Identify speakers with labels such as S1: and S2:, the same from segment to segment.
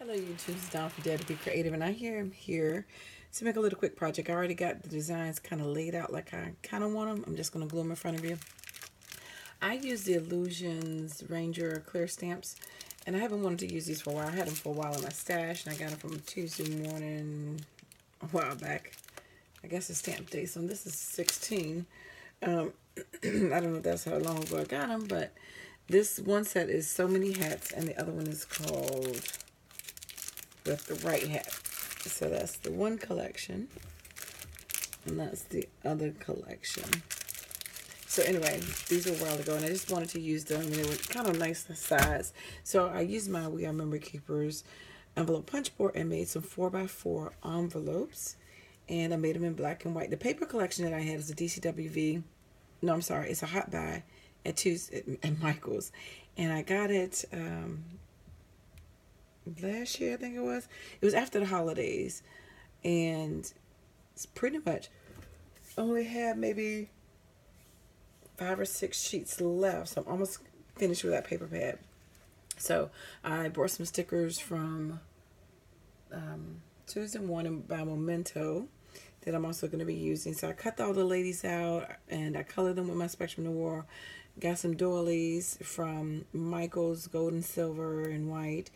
S1: Hello YouTube, it's Dawn for DaretoBeCreative, and I am here to make a little quick project. I already got the designs kind of laid out like I kind of want them. I'm just going to glue them in front of you. I use the Illusions Ranger clear stamps, and I haven't wanted to use these for a while. I had them for a while in my stash, and I got them from Tuesday morning a while back. I guess it's stamp day, so this is 16. I don't know if that's how long ago I got them, but this one set is So Many Hats, and the other one is called With the Right Hat. So that's the one collection, and that's the other collection. So anyway, these were a while ago, and I just wanted to use them, and they were kind of nice size. So I used my We Are Memory Keepers envelope punch board and made some 4x4 envelopes, and I made them in black and white. The paper collection that I had is a DCWV. No, I'm sorry, it's a hot buy at Michael's, and I got it last year, I think it was. It was after the holidays, and it's pretty much only had maybe 5 or 6 sheets left, so I'm almost finished with that paper pad. So I bought some stickers from Tuesday morning by Memento that I'm also going to be using. So I cut all the ladies out, and I colored them with my Spectrum Noir. Got some doilies from Michael's, gold and silver and white,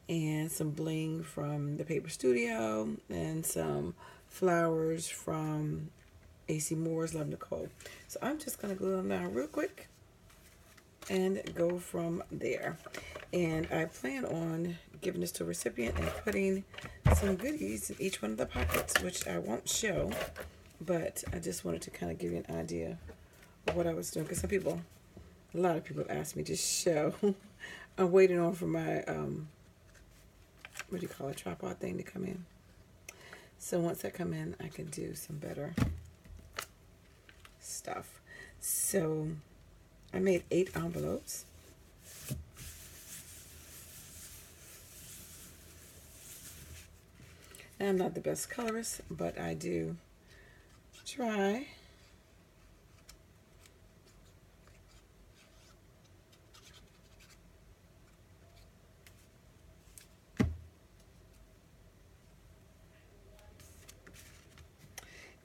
S1: and some bling from the Paper Studio, and some flowers from AC Moore's Love Nicole. So I'm just going to glue them down real quick and go from there. And I plan on giving this to a recipient and putting some goodies in each one of the pockets, which I won't show, but I just wanted to kind of give you an idea of what I was doing, because a lot of people asked me to show. I'm waiting on for my what do you call it, tripod thing to come in. So once that come in, I can do some better stuff. So I made 8 envelopes. Now, I'm not the best colorist, but I do try.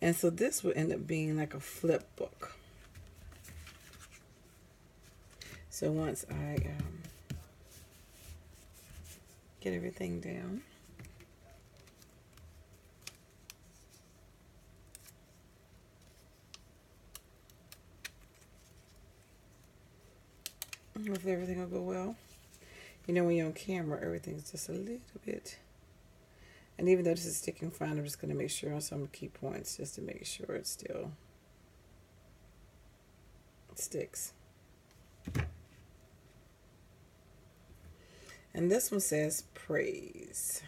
S1: And so this will end up being like a flip book. So once I get everything down, hopefully everything will go well. You know, when you're on camera, everything's just a little bit. And even though this is sticking fine, I'm just going to make sure on some key points just to make sure it still sticks. And this one says praise.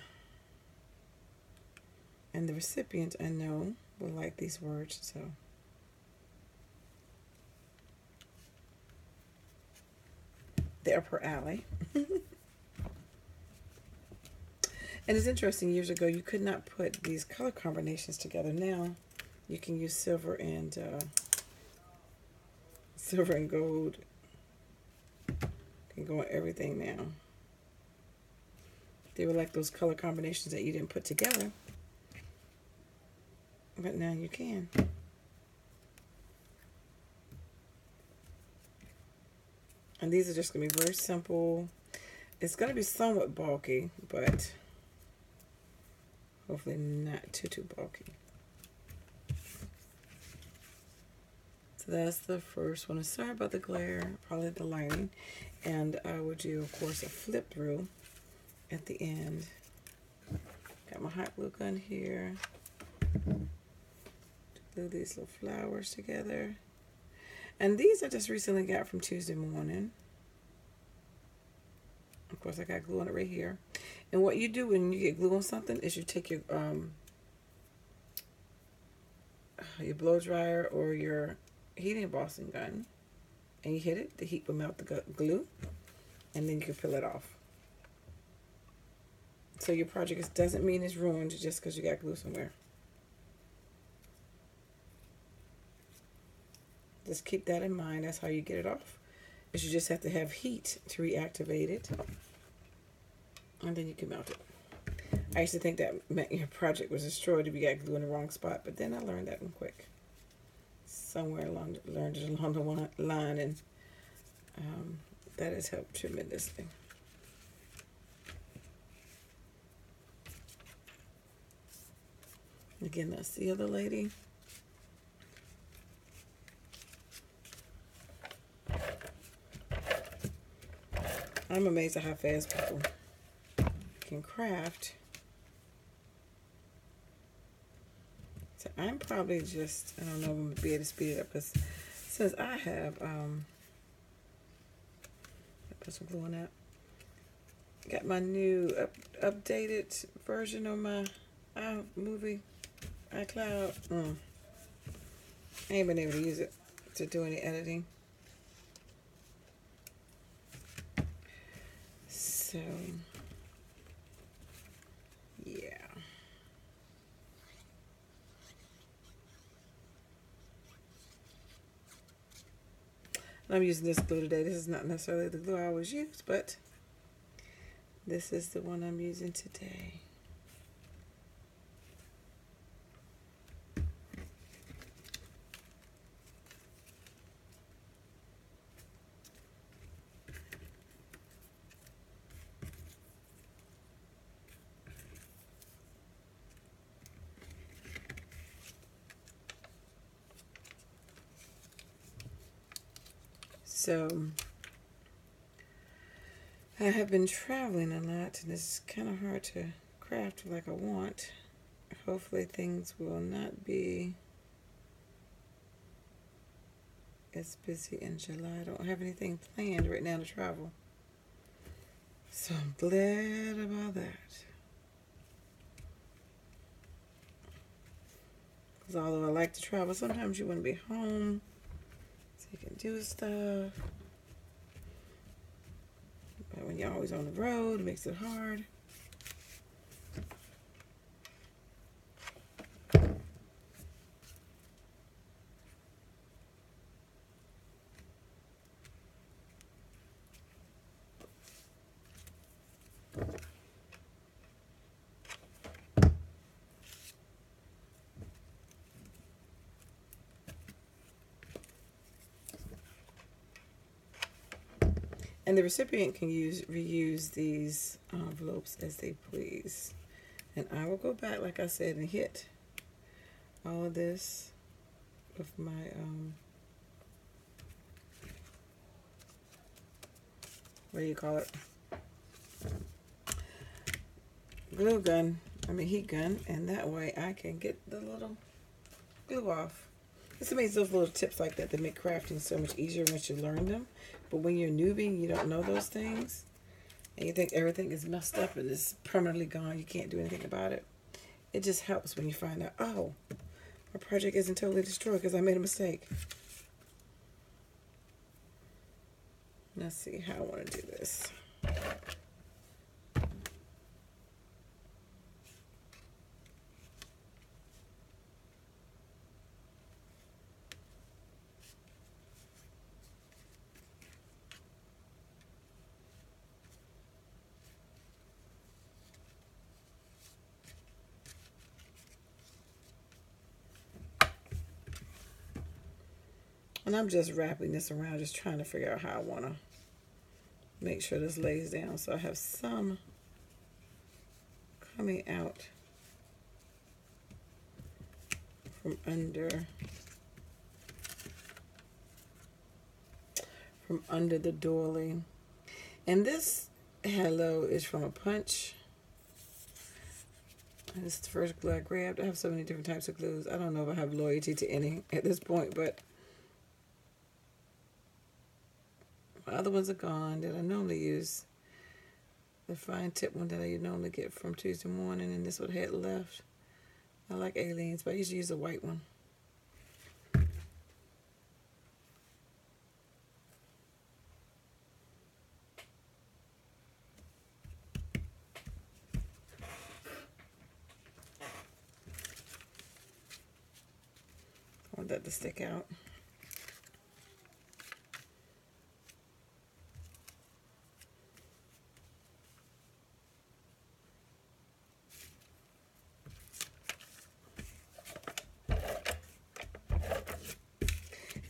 S1: And the recipient, I know, will like these words, so. They're per alley. And it's interesting, years ago you could not put these color combinations together. Now you can use silver and gold. You can go on everything now. They were like those color combinations that you didn't put together, but now you can. And these are just going to be very simple. It's going to be somewhat bulky, but hopefully not too bulky. So that's the first one. Sorry about the glare, probably the lighting. And I will do, of course, a flip through at the end. Got my hot glue gun here. Glue these little flowers together. And these I just recently got from Tuesday morning. Of course, I got glue on it right here. And what you do when you get glue on something is you take your blow dryer or your heat embossing gun, and you hit it. The heat will melt the glue, and then you can peel it off. So your project doesn't mean it's ruined just because you got glue somewhere. Just keep that in mind. That's how you get it off. Is you just have to have heat to reactivate it, and then you can melt it. I used to think that meant your project was destroyed if you got glue in the wrong spot, but then I learned that one quick. Somewhere learned it along the line, and that has helped tremendously. Again, that's the other lady. I'm amazed at how fast people can craft. So I'm probably just, I don't know if I'm going to be able to speed it up, because since I have, put some glue on that. Got my new updated version of my movie iCloud. I ain't been able to use it to do any editing. So, yeah. I'm using this glue today. This is not necessarily the glue I always use, but this is the one I'm using today. So, I have been traveling a lot, and it's kind of hard to craft like I want. Hopefully things will not be as busy in July. I don't have anything planned right now to travel. So I'm glad about that. Because although I like to travel, sometimes you want to be home so you can do stuff. But when you're always on the road, it makes it hard. And the recipient can reuse these envelopes as they please. And I will go back, like I said, and hit all of this with my what do you call it? Glue gun. I mean heat gun, and that way I can get the little glue off. It's amazing those little tips like that make crafting so much easier once you learn them. But when you're a newbie, you don't know those things, and you think everything is messed up and it's permanently gone, you can't do anything about it. It just helps when you find out, oh, my project isn't totally destroyed because I made a mistake. Let's see how I want to do this. And I'm just wrapping this around, just trying to figure out how I want to make sure this lays down. So I have some coming out from under the doily. And this hello is from a punch. This is the first glue I grabbed. I have so many different types of glues. I don't know if I have loyalty to any at this point, but my other ones are gone that I normally use. The fine tip one that I normally get from Tuesday morning, and this one I had left. I like Aliens, but I usually use a white one. I want that to stick out.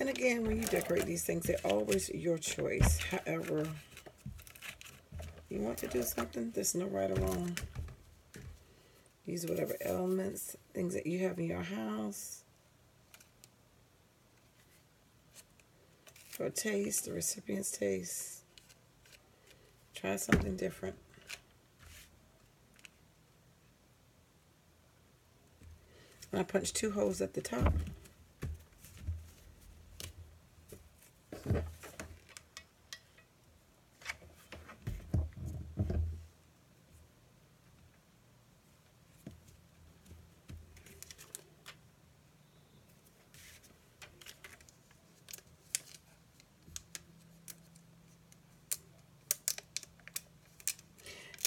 S1: And again, when you decorate these things, they're always your choice. However, you want to do something, there's no right or wrong. Use whatever elements, things that you have in your house. For a taste, the recipient's taste. Try something different. And I punched 2 holes at the top.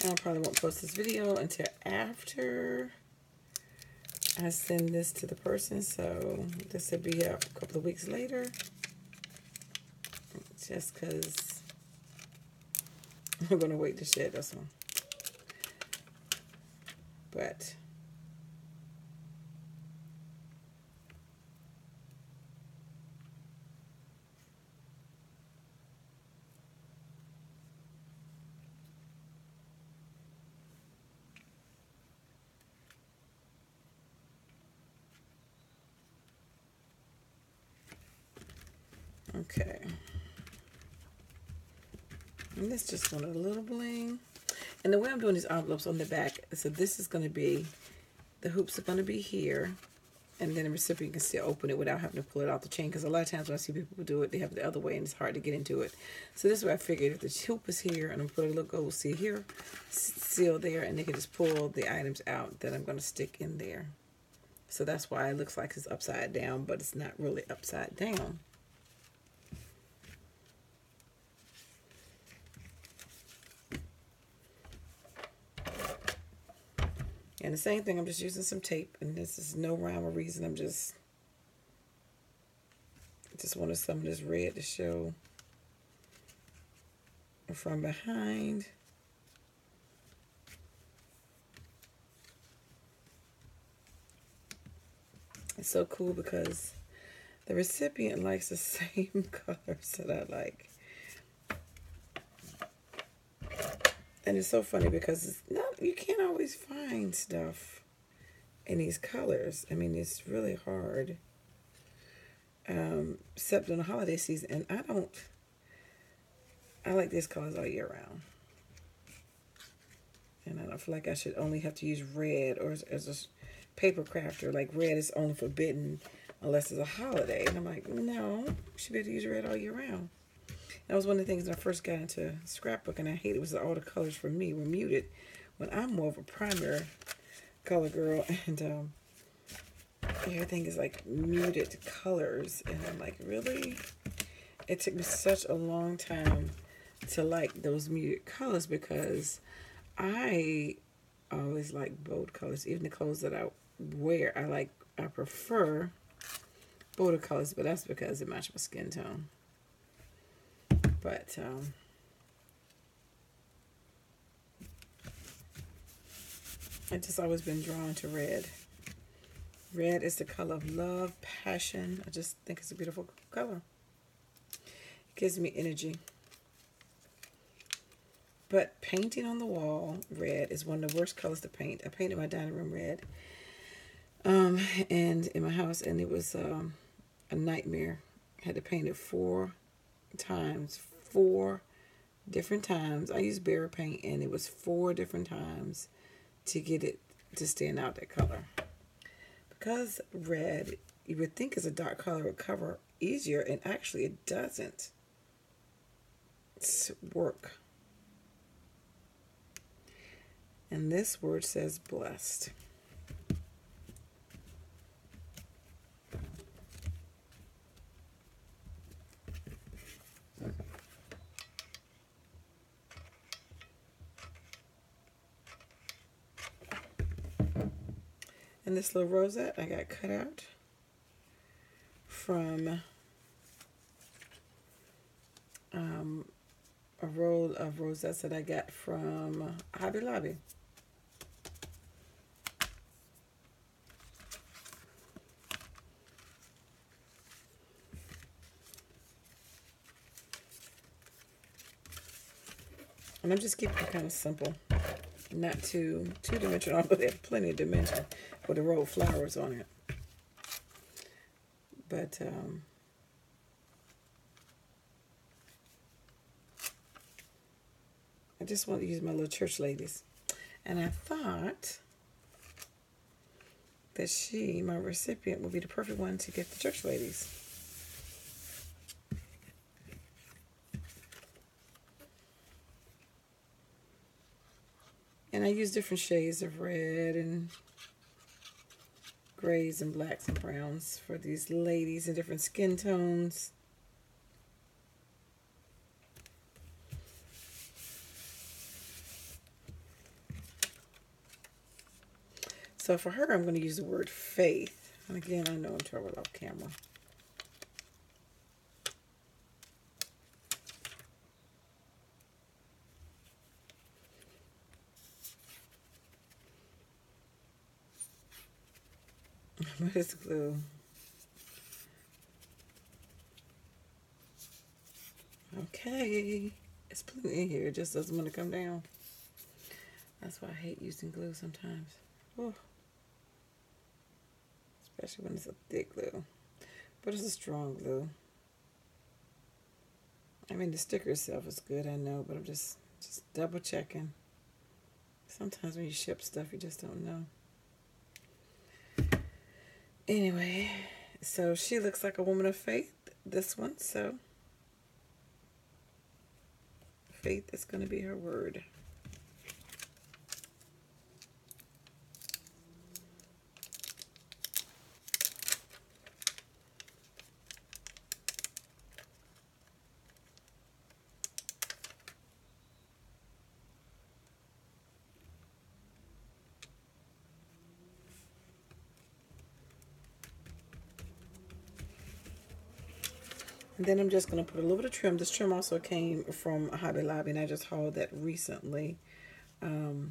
S1: And I probably won't post this video until after I send this to the person, so this will be up a couple of weeks later. Just because I'm going to wait to share this one. But okay. And this just wanted a little bling. And the way I'm doing these envelopes on the back, so this is going to be, the hoops are going to be here. And then the recipient can still open it without having to pull it out the chain. Because a lot of times when I see people do it, they have it the other way and it's hard to get into it. So this is what I figured. If the hoop is here and I'm put a little gold seal here, seal there, and they can just pull the items out that I'm going to stick in there. So that's why it looks like it's upside down, but it's not really upside down. And the same thing, I'm just using some tape, and this is no rhyme or reason. I just wanted some of this red to show from behind. It's so cool because the recipient likes the same colors that I like. And it's so funny because it's not, you can't always find stuff in these colors. I mean, it's really hard. Except in the holiday season. And I like these colors all year round. And I don't feel like I should only have to use red, or as a paper crafter, like red is only forbidden unless it's a holiday. And I'm like, no, you should be able to use red all year round. That was one of the things when I first got into scrapbooking I hated, was that all the colors for me were muted, when I'm more of a primary color girl, and everything is like muted colors, and I'm like, really? It took me such a long time to like those muted colors because I always like bold colors. Even the clothes that I wear, I prefer bolder colors, but that's because it matches my skin tone. But I've just always been drawn to red. Red is the color of love, passion. I just think it's a beautiful color. It gives me energy. But painting on the wall, red is one of the worst colors to paint. I painted my dining room red, and in my house, and it was a nightmare. I had to paint it 4 times, 4 different times. I used Bear paint, and it was 4 different times to get it to stand out that color. Because red, you would think is a dark color, would cover easier, and actually it doesn't. It's work. And this word says blessed. And this little rosette I got cut out from a roll of rosettes that I got from Hobby Lobby. And I'm just keeping it kind of simple, not too dimensional, although they have plenty of dimension with the rolled flowers on it. But I just want to use my little church ladies. And I thought that she, my recipient, would be the perfect one to get the church ladies. And I use different shades of red and grays and blacks and browns for these ladies in different skin tones. So for her, I'm going to use the word faith. And again, I know I'm trouble off camera. What is glue? Okay. It's plenty in here. It just doesn't want to come down. That's why I hate using glue sometimes. Oh. Especially when it's a thick glue. But it's a strong glue. I mean, the sticker itself is good, I know, but I'm just double checking. Sometimes when you ship stuff, you just don't know. Anyway, so she looks like a woman of faith, this one, so faith is going to be her word. And then I'm just going to put a little bit of trim. This trim also came from Hobby Lobby, and I just hauled that recently. I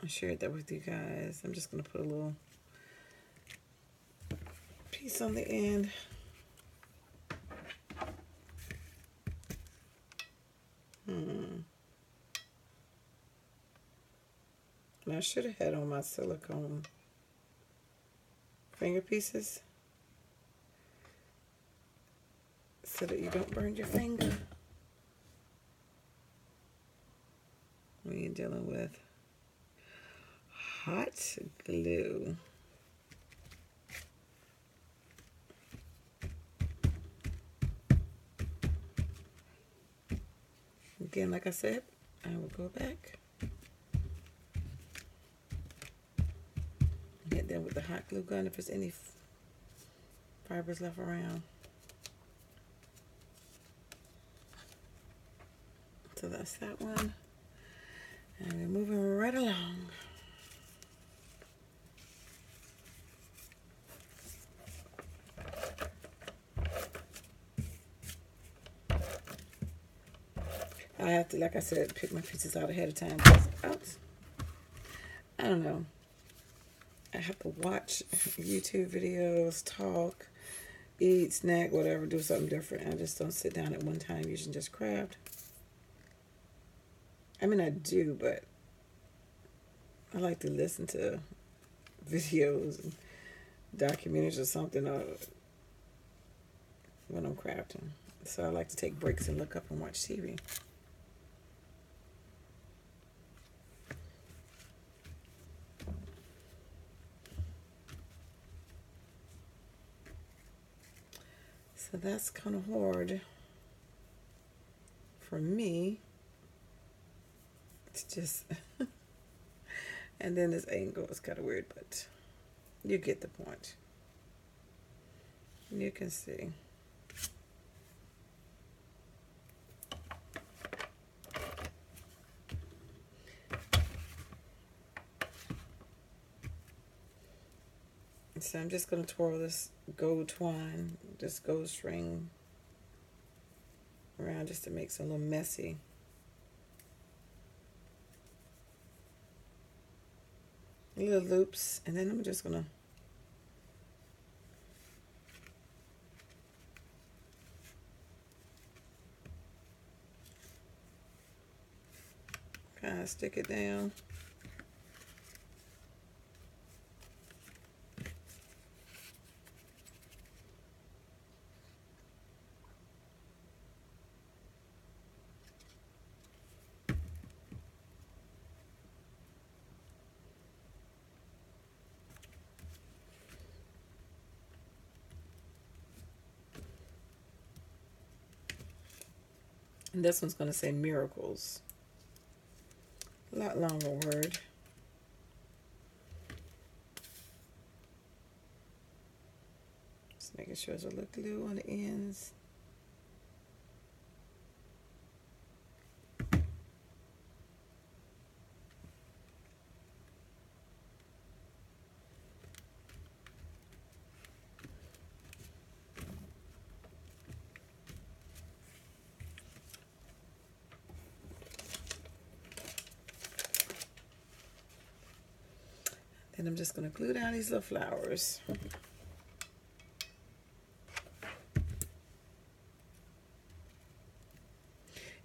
S1: shared that with you guys. I'm just going to put a little piece on the end. And I should have had on my silicone finger pieces so that you don't burn your finger when you're dealing with hot glue. Again, like I said, I will go back, hit them with the hot glue gun if there's any fibers left around. So that's that one. And we're moving right along. I have to, like I said, pick my pieces out ahead of time. I don't know. I have to watch YouTube videos, talk, eat, snack, whatever, do something different. I just don't sit down at one time using just craft. I mean, I do, but I like to listen to videos and documentaries or something when I'm crafting. So I like to take breaks and look up and watch TV. So that's kind of hard for me. It's just, and then this angle is kind of weird, but you get the point. You can see. So I'm just going to twirl this gold twine, this gold string around just to make it a little messy. Little loops, and then I'm just going to I stick it down. And this one's going to say miracles. A lot longer word. Just making sure there's a little glue on the ends. Then I'm just going to glue down these little flowers.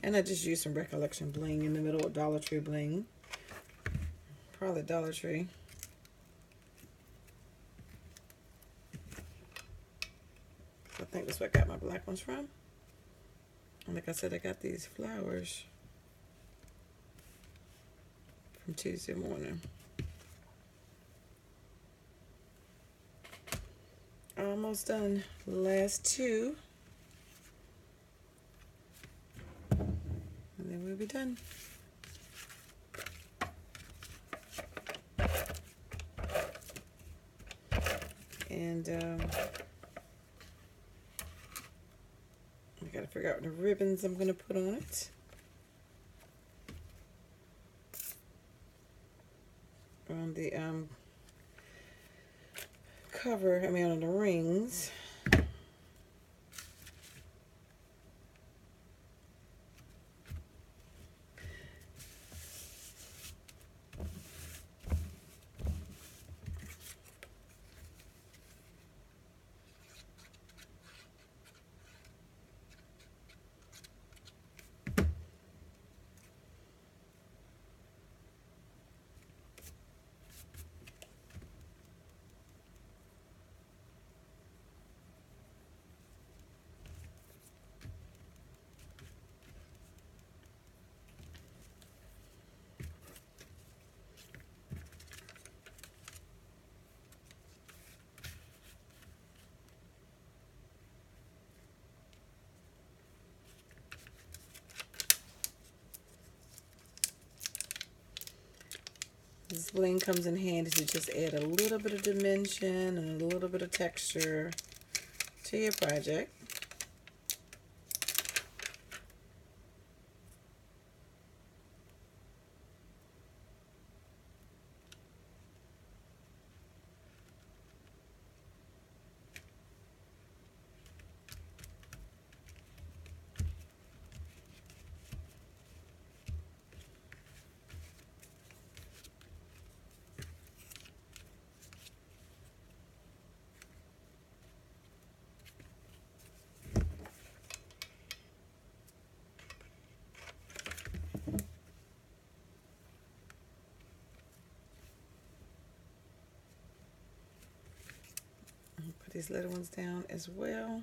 S1: And I just used some Recollection bling in the middle of Dollar Tree bling. Probably Dollar Tree. I think that's where I got my black ones from. And like I said, I got these flowers from Tuesday morning. Almost done. Last two. And then we'll be done. And I gotta figure out the ribbons I'm gonna put on it. On the cover, I mean on the rings. This bling comes in handy to just add a little bit of dimension and a little bit of texture to your project. Put these little ones down as well.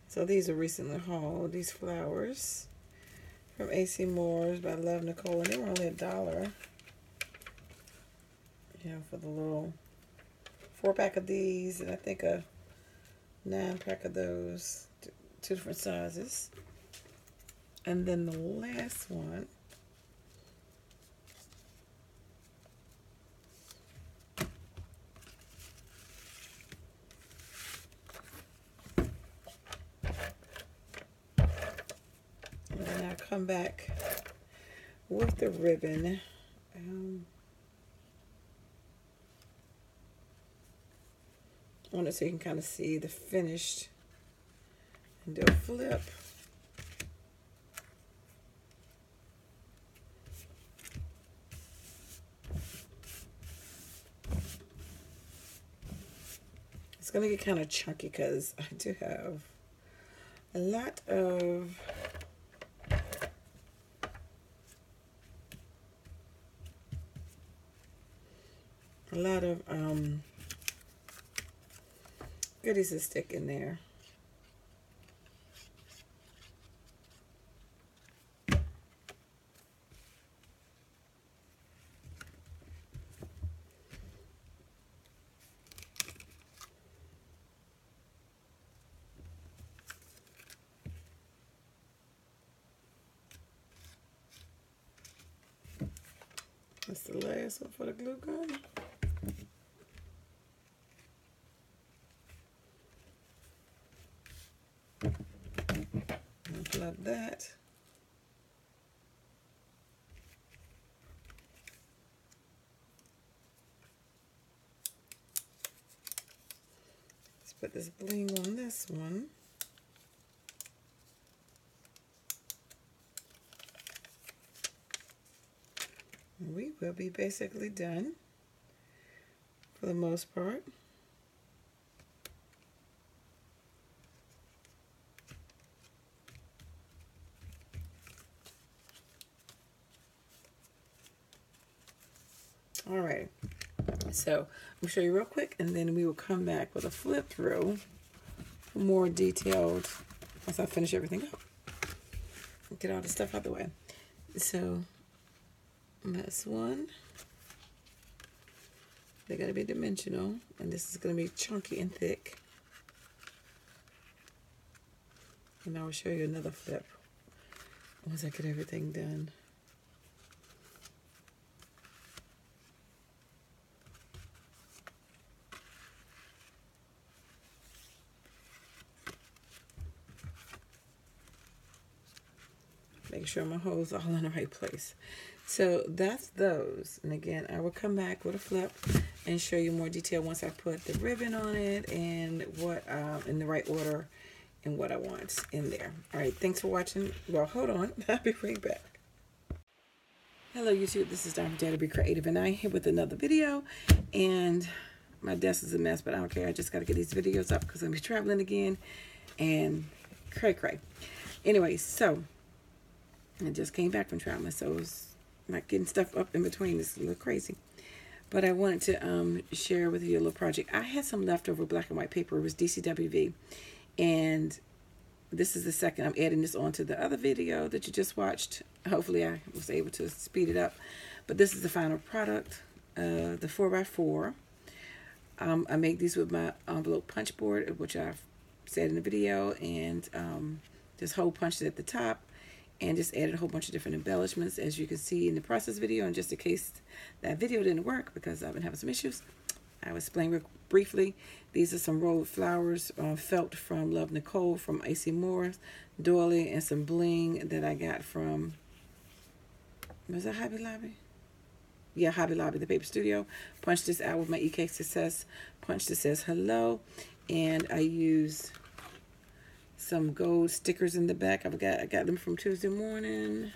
S1: So these are recently hauled, these flowers from AC Moore's by Love Nicole, and they were only $1. You know, for the little 4-pack of these, and I think a 9-pack of those, two different sizes. And then the last one, and then I'll come back with the ribbon. I want it so you can kind of see the finished, and do a flip. It's going to get kind of chunky because I do have a lot of goodies to stick in there. That's the last one for the glue gun. Unplug that. Let's put this bling on this one. We will be basically done for the most part. All right, so I'm gonna show you real quick, and then we will come back with a flip through for more detailed once I finish everything up. Get all the stuff out the way. So that's one. They gotta be dimensional, and this is gonna be chunky and thick. And I will show you another flip once I get everything done. Make sure my holes are all in the right place. So that's those. And again, I will come back with a flip and show you more detail once I put the ribbon on it and what in the right order and what I want in there. All right, thanks for watching. Well, hold on. I'll be right back. Hello, YouTube. This is DaretoBeCreative, and I'm here with another video. And my desk is a mess, but I don't care. I just got to get these videos up because I'm going to be traveling again. And cray. Anyway, so I just came back from traveling, so it's like getting stuff up in between is a little crazy. But I wanted to share with you a little project. I had some leftover black and white paper. It was DCWV. And this is the second. I'm adding this on to the other video that you just watched. Hopefully I was able to speed it up. But this is the final product, the 4x4. I made these with my envelope punch board, which I've said in the video. And just hole punched it at the top. And just added a whole bunch of different embellishments, as you can see in the process video. And just in case that video didn't work because I've been having some issues, I will explain real briefly. These are some rolled flowers, felt from Love Nicole from AC Moore's, doily, and some bling that I got from, was that Hobby Lobby? Yeah, Hobby Lobby, the paper studio. Punched this out with my EK Success punch that says hello. And I used some gold stickers in the back. I got them from Tuesday Morning,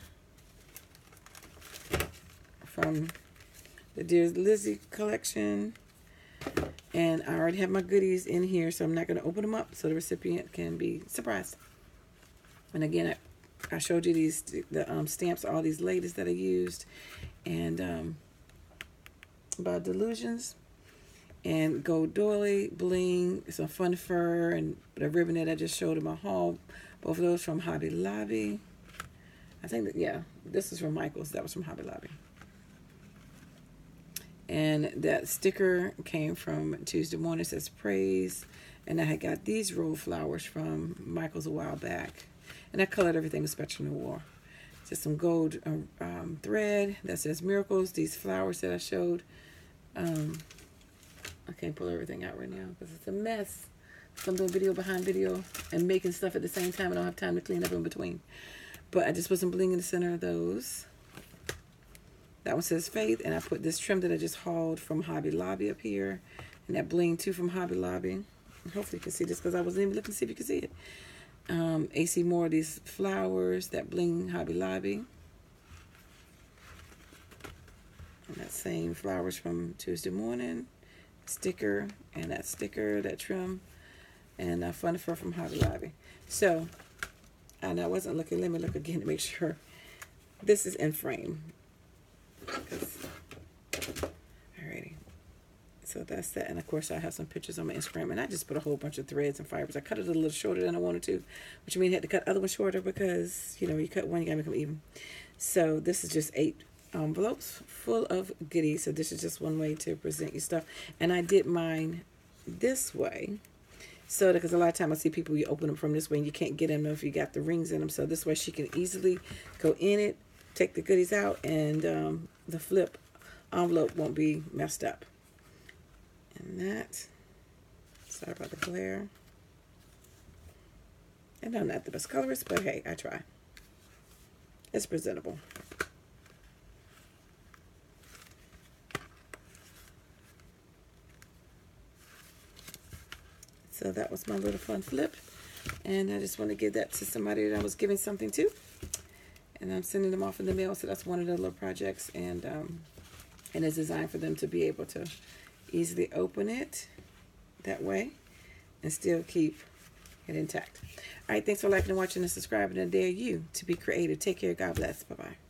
S1: from the Dear Lizzie collection. And I already have my goodies in here, so I'm not going to open them up so the recipient can be surprised. And again, I showed you the stamps, all these ladies that I used, and by Dylusions, and gold doily, bling, some fun fur, and the ribbon that I just showed in my haul. Both of those from Hobby Lobby. I think that, yeah, this is from Michael's. That was from Hobby Lobby. And that sticker came from Tuesday Morning. It says praise. And I had got these rolled flowers from Michael's a while back. And I colored everything with Spectrum Noir. Just some gold thread that says miracles. These flowers that I showed. I can't pull everything out right now because it's a mess. So I'm doing video behind video and making stuff at the same time. I don't have time to clean up in between. But I just put some bling in the center of those. That one says Faith, and I put this trim that I just hauled from Hobby Lobby up here. And that bling too from Hobby Lobby. Hopefully you can see this because I wasn't even looking to see if you can see it. AC more of these flowers, that bling Hobby Lobby. And that same flowers from Tuesday morning. Sticker, and that sticker, that trim, and Fun Fur from Hobby Lobby. So, and I wasn't looking, let me look again to make sure. This is in frame. Alrighty. So that's that. And of course I have some pictures on my Instagram, and I just put a whole bunch of threads and fibers. I cut it a little shorter than I wanted to, which means I had to cut the other one shorter because, you know, you cut one, you gotta make them even. So this is just 8 envelopes full of goodies. So this is just one way to present your stuff. And I did mine this way. So because a lot of times I see people, you open them from this way and you can't get them if you got the rings in them. So this way she can easily go in it, take the goodies out, and the flip envelope won't be messed up. And that, sorry about the glare. And I'm not the best colorist, but hey, I try. It's presentable. So that was my little fun flip. And I just want to give that to somebody that I was giving something to. And I'm sending them off in the mail. So that's one of the little projects. And it's designed for them to be able to easily open it that way and still keep it intact. All right, thanks for liking and watching and subscribing. And dare you to be creative. Take care. God bless. Bye-bye.